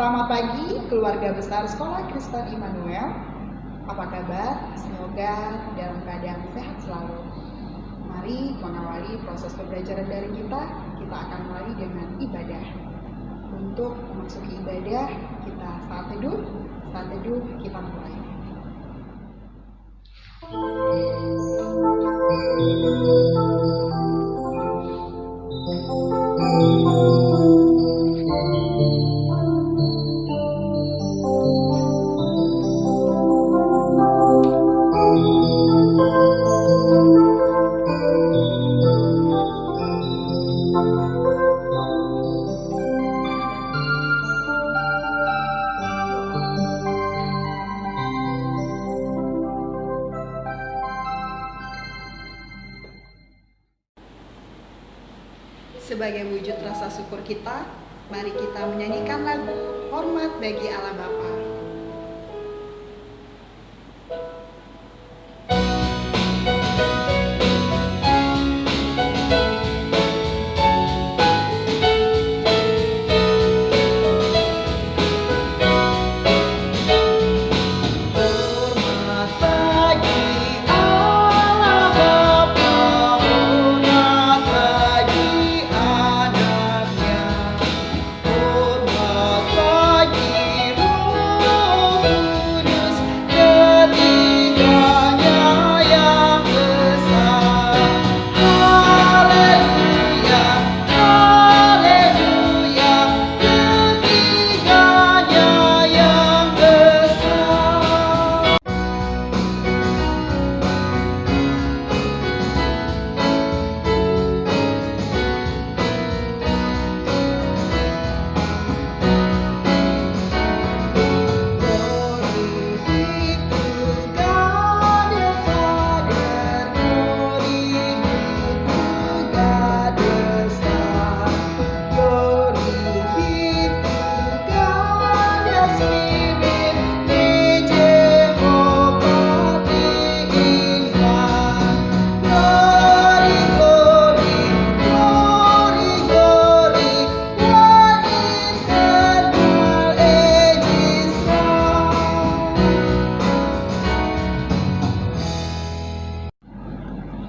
Selamat pagi keluarga besar Sekolah Kristen Immanuel. Apa kabar? Semoga dalam keadaan sehat selalu. Mari mengawali proses pembelajaran dari kita akan mulai dengan ibadah. Untuk memasuki ibadah, kita saat teduh kita mulai. Sebagai wujud rasa syukur kita, mari kita menyanyikan lagu Hormat bagi Allah Bapa.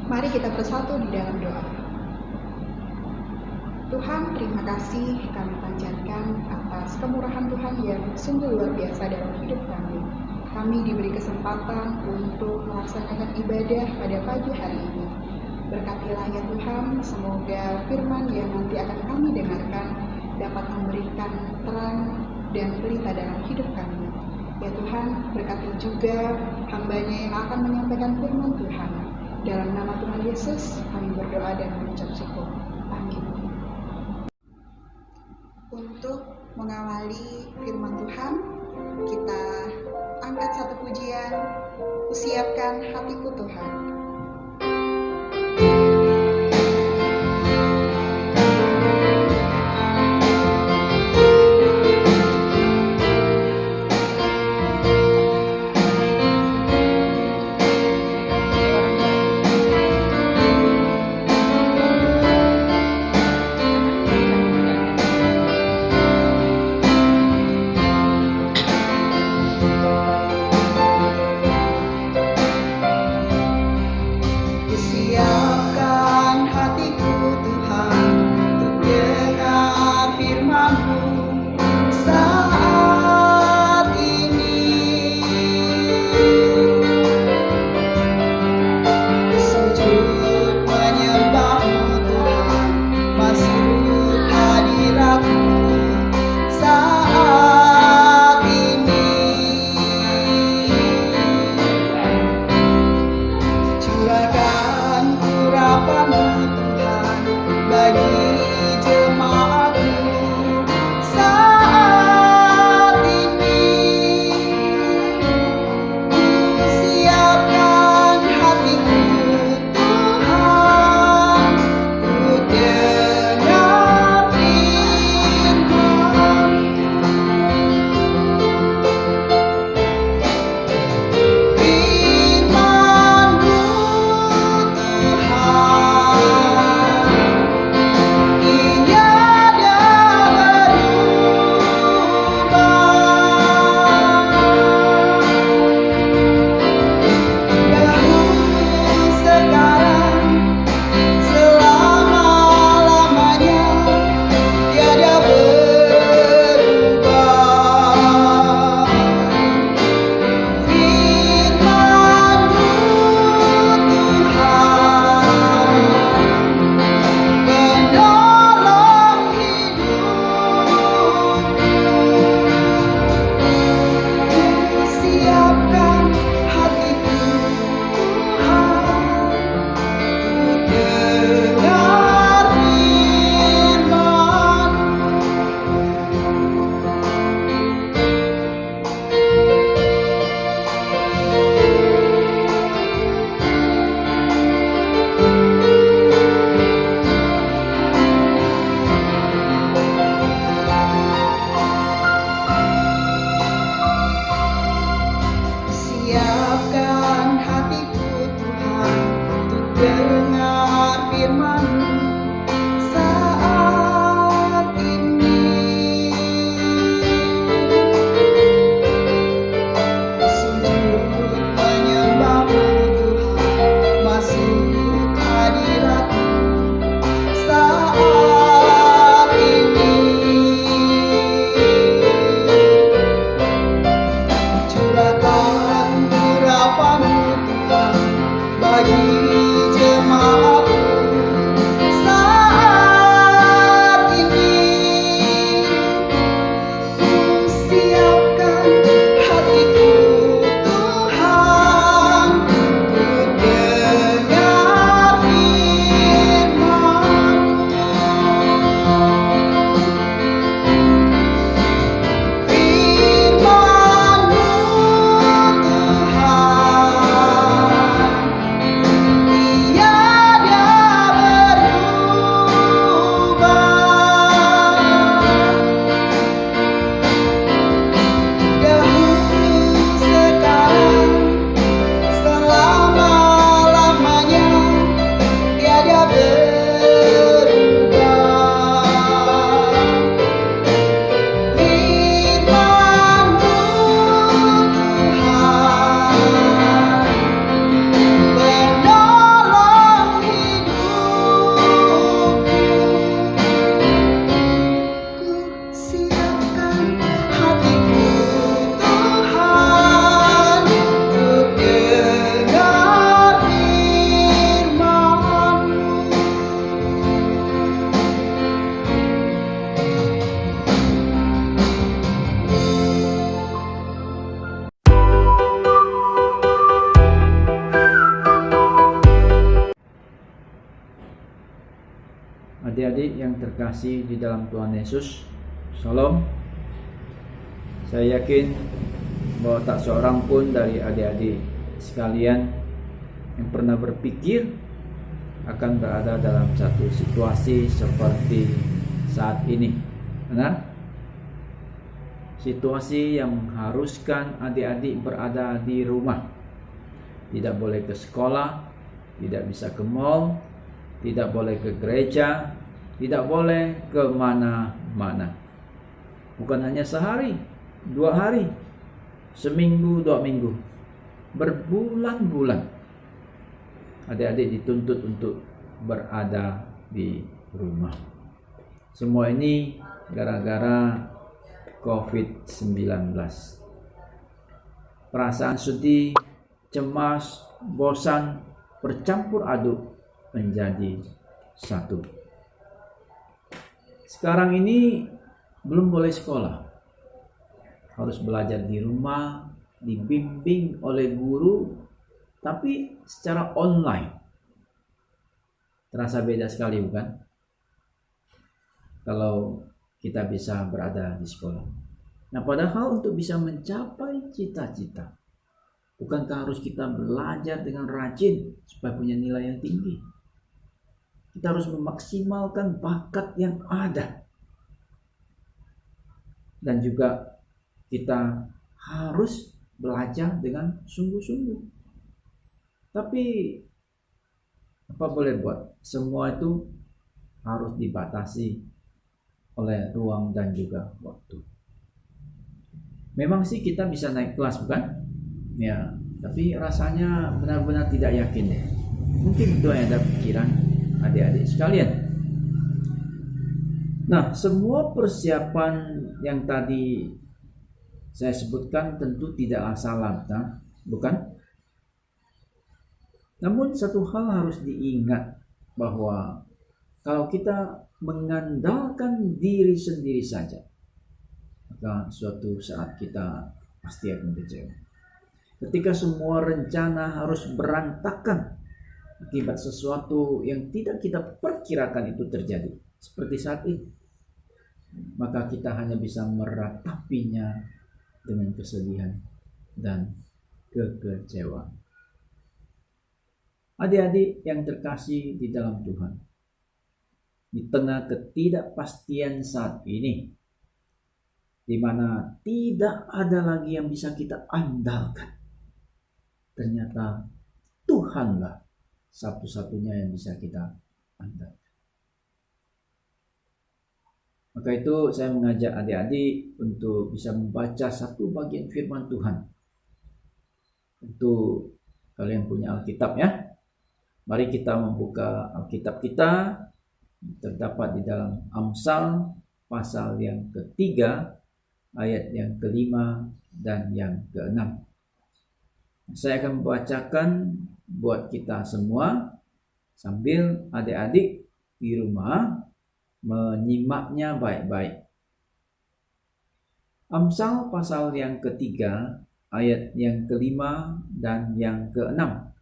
Mari kita bersatu di dalam doa. Tuhan, terima kasih kami panjatkan atas kemurahan Tuhan yang sungguh luar biasa dalam hidup kami. Kami diberi kesempatan untuk melaksanakan ibadah pada pagi hari ini. Berkatilah ya Tuhan, semoga firman yang nanti akan kami dengarkan dapat memberikan terang dan pelita dalam hidup kami. Ya Tuhan, berkati juga hamba-Nya yang akan menyampaikan firman Tuhan. Dalam nama Tuhan Yesus, kami berdoa dan mengucap syukur. Amin. Untuk mengawali firman Tuhan, kita angkat satu pujian, Kusiapkan Hatiku Tuhan. Curahkan dengar firman saat ini. Sujud menyembah-Mu Tuhan, masuk hadirat-Mu saat ini. Curahkan urapan-Mu Tuhan bagi jemaat-Mu saat ini. Ku siapkan hatiku Tuhan untuk dengar firman-Mu. Firman-Mu Tuhan tiada berubah. Dahulu, sekarang, selama-lamanya tiada berubah. Firman-Mu Tuhan penolong hidupku. Ku siapkan hatiku Tuhan untuk dengar firman-Mu. Adik-adik yang terkasih di dalam Tuhan Yesus, Shalom. Saya yakin bahwa tak seorang pun dari adik-adik sekalian yang pernah berpikir akan berada dalam satu situasi seperti saat ini. Benar? Situasi yang mengharuskan adik-adik berada di rumah. Tidak boleh ke sekolah, tidak bisa ke mall, tidak boleh ke gereja, tidak boleh ke mana-mana. Bukan hanya sehari, 2 hari, seminggu, 2 minggu, berbulan-bulan adik-adik dituntut untuk berada di rumah. Semua ini gara-gara COVID-19. Perasaan sedih, cemas, bosan bercampur aduk menjadi satu. Sekarang ini belum boleh sekolah, harus belajar di rumah, dibimbing oleh guru, tapi secara online. Terasa beda sekali, bukan? Kalau kita bisa berada di sekolah. Nah, padahal untuk bisa mencapai cita-cita, bukankah harus kita belajar dengan rajin supaya punya nilai yang tinggi? Kita harus memaksimalkan bakat yang ada. Dan juga kita harus belajar dengan sungguh-sungguh. Tapi apa boleh buat? Semua itu harus dibatasi oleh ruang dan juga waktu. Memang sih kita bisa naik kelas, bukan? Ya, tapi rasanya benar-benar tidak yakin deh. Mungkin itu yang ada pikiran adik-adik sekalian. Nah, semua persiapan yang tadi saya sebutkan tentu tidaklah salah, bukan? Namun satu hal harus diingat, bahwa kalau kita mengandalkan diri sendiri saja, maka suatu saat kita pasti akan kecewa. Ketika semua rencana harus berantakan akibat sesuatu yang tidak kita perkirakan itu terjadi, seperti saat ini, maka kita hanya bisa meratapinya dengan kesedihan dan kekecewaan. Adik-adik yang terkasih di dalam Tuhan, di tengah ketidakpastian saat ini, di mana tidak ada lagi yang bisa kita andalkan, ternyata Tuhanlah satu-satunya yang bisa kita andalkan. Maka itu saya mengajak adik-adik untuk bisa membaca satu bagian firman Tuhan. Tentu kalian punya Alkitab ya. Mari kita membuka Alkitab kita, terdapat di dalam Amsal pasal yang ketiga, ayat yang kelima dan yang keenam. Saya akan membacakan buat kita semua sambil adik-adik di rumah menyimaknya baik-baik. Amsal pasal yang ketiga, ayat yang kelima dan yang keenam.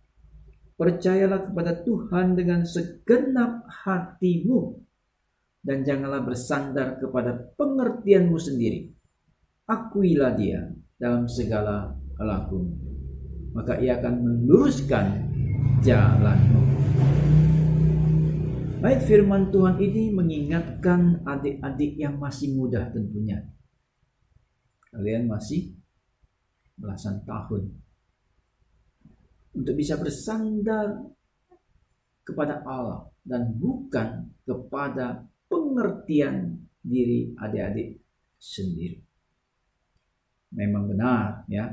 Percayalah kepada Tuhan dengan segenap hatimu dan janganlah bersandar kepada pengertianmu sendiri. Akuilah Dia dalam segala lakumu, maka Ia akan meluruskan jalanmu. Ayat firman Tuhan ini mengingatkan adik-adik yang masih muda tentunya. Kalian masih belasan tahun. Untuk bisa bersandar kepada Allah dan bukan kepada pengertian diri adik-adik sendiri. Memang benar ya,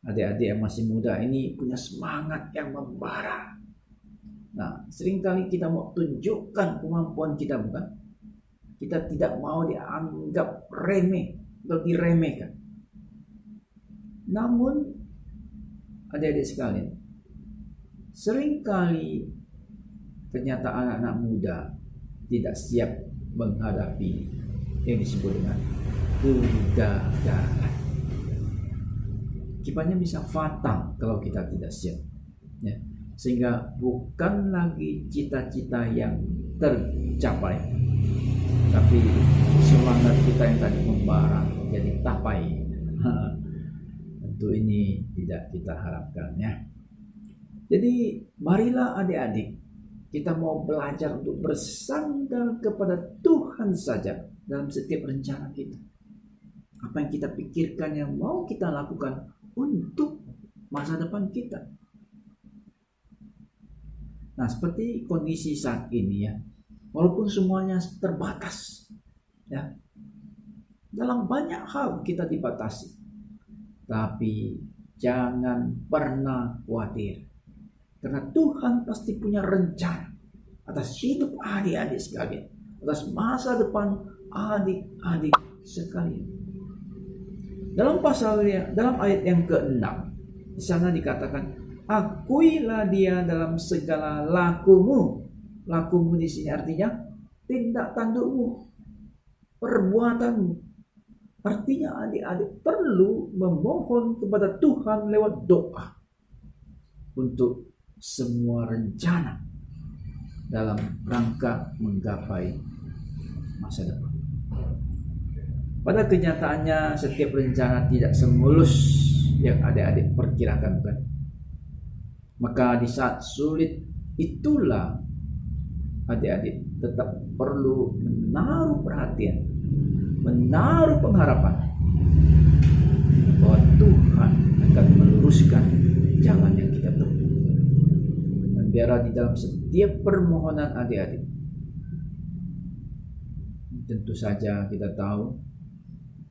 adik-adik yang masih muda ini punya semangat yang membara. Nah, seringkali kita mau tunjukkan kemampuan kita, bukan? Kita tidak mau dianggap remeh atau diremehkan. Namun, adik-adik sekalian, seringkali ternyata anak-anak muda tidak siap menghadapi yang disebut dengan kegagalan. Akibatnya bisa fatal kalau kita tidak siap. Ya. Sehingga bukan lagi cita-cita yang tercapai, tapi semangat kita yang tadi membara jadi tapai. Tentu ini tidak kita harapkan ya. Jadi marilah adik-adik, kita mau belajar untuk bersandar kepada Tuhan saja dalam setiap rencana kita. Apa yang kita pikirkan yang mau kita lakukan untuk masa depan kita. Nah, seperti kondisi saat ini ya, walaupun semuanya terbatas ya, dalam banyak hal kita dibatasi, tapi jangan pernah khawatir, karena Tuhan pasti punya rencana atas hidup adik-adik sekalian, atas masa depan adik-adik sekalian. Dalam ayat yang ke-6 di sana dikatakan, akuilah Dia dalam segala lakumu. Lakumu di sini artinya tindak tandukmu, perbuatanmu. Artinya adik-adik perlu memohon kepada Tuhan lewat doa untuk semua rencana dalam rangka menggapai masa depan. Pada kenyataannya setiap rencana tidak semulus yang adik-adik perkirakan, bukan? Maka di saat sulit itulah adik-adik tetap perlu menaruh perhatian, menaruh pengharapan bahwa Tuhan akan meluruskan jalan yang kita tempuh. Dan biarlah di dalam setiap permohonan adik-adik, tentu saja kita tahu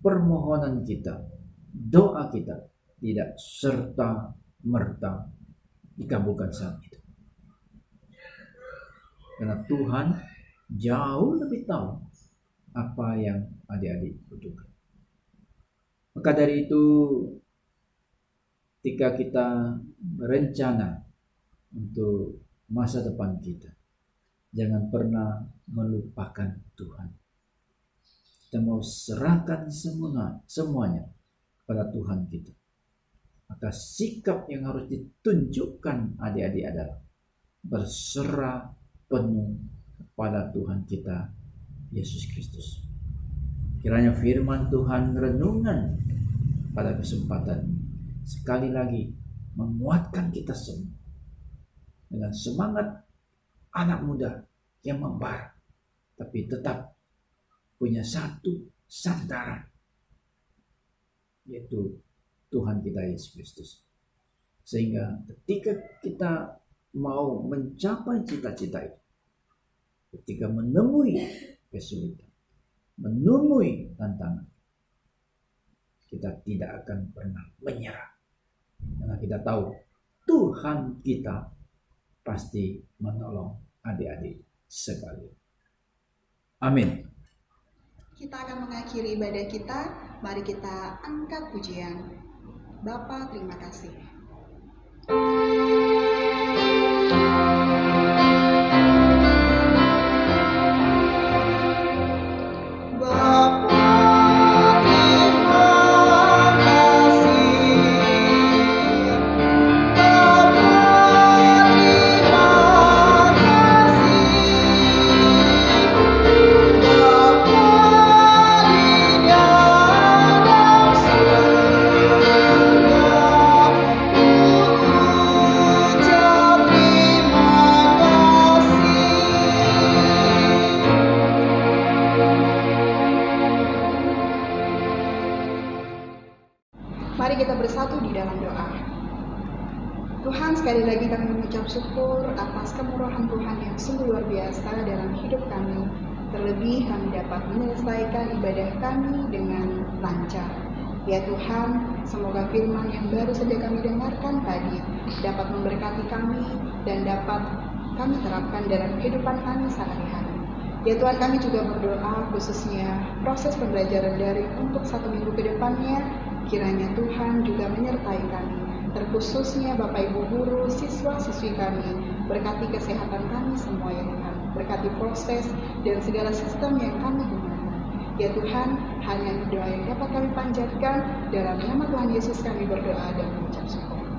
permohonan kita, doa kita tidak serta merta dikabulkan saat itu. Karena Tuhan jauh lebih tahu apa yang adik-adik butuhkan. Maka dari itu, ketika kita berencana untuk masa depan kita, jangan pernah melupakan Tuhan. Kita mau serahkan semuanya kepada Tuhan kita. Maka sikap yang harus ditunjukkan adik-adik adalah berserah penuh kepada Tuhan kita, Yesus Kristus. Kiranya firman Tuhan renungan pada kesempatan ini sekali lagi menguatkan kita semua dengan semangat anak muda yang membara, tapi tetap punya satu sandaran, yaitu Tuhan kita Yesus Kristus. Sehingga ketika kita mau mencapai cita-cita itu, ketika menemui kesulitan, menemui tantangan, kita tidak akan pernah menyerah. Karena kita tahu Tuhan kita pasti menolong adik-adik sekalian. Amin. Kita akan mengakhiri ibadah kita. Mari kita angkat pujian. Bapa, terima kasih. Mari kita bersatu di dalam doa. Tuhan, sekali lagi kami mengucap syukur atas kemurahan Tuhan yang sungguh luar biasa dalam hidup kami. Terlebih kami dapat menyelesaikan ibadah kami dengan lancar. Ya Tuhan, semoga firman yang baru saja kami dengarkan tadi dapat memberkati kami dan dapat kami terapkan dalam kehidupan kami sehari-hari. Ya Tuhan, kami juga berdoa khususnya proses pembelajaran daring untuk 1 minggu ke depannya. Kiranya Tuhan juga menyertai kami, terkhususnya Bapak Ibu Guru, siswa-siswi kami. Berkati kesehatan kami semua ya Tuhan, berkati proses dan segala sistem yang kami gunakan. Ya Tuhan, hanya doa yang dapat kami panjatkan. Dalam nama Tuhan Yesus kami berdoa dan mengucap syukur.